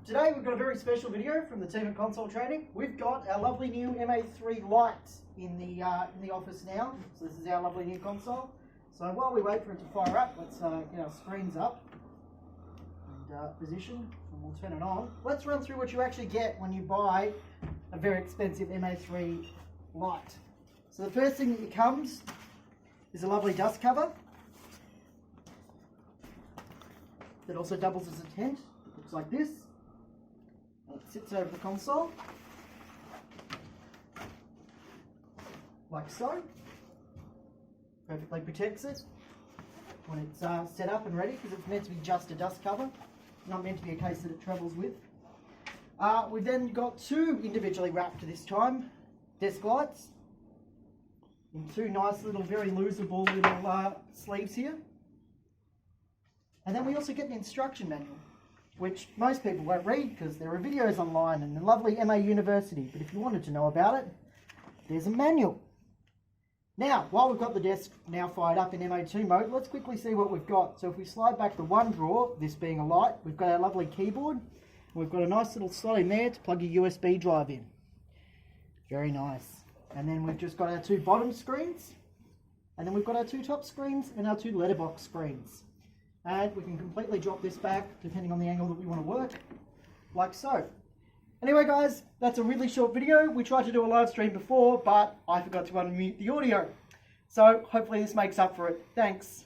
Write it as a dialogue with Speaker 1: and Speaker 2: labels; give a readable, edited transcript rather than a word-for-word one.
Speaker 1: Today we've got a very special video from the team at Console Trading. We've got our lovely new MA3 light in the office now. So this is our lovely new console. So while we wait for it to fire up, let's get our screens up and position, and we'll turn it on. Let's run through what you actually get when you buy a very expensive MA3 light. So the first thing that comes is a lovely dust cover that also doubles as a tent. It looks like this. It sits over the console, like so. Perfectly protects it when it's set up and ready, because it's meant to be just a dust cover, not meant to be a case that it travels with. We've then got two individually wrapped this time desk lights in two nice little, very looseable little sleeves here. And then we also get the instruction manual, which most people won't read because there are videos online and the lovely MA University. But if you wanted to know about it, there's a manual. Now, while we've got the desk now fired up in MA2 mode, let's quickly see what we've got. So if we slide back the one drawer, this being a light, we've got our lovely keyboard. We've got a nice little slot in there to plug your USB drive in. Very nice. And then we've just got our two bottom screens. And then we've got our two top screens and our two letterbox screens. And we can completely drop this back depending on the angle that we want to work, like so. Anyway guys, that's a really short video. We tried to do a live stream before, but I forgot to unmute the audio. So hopefully this makes up for it. Thanks.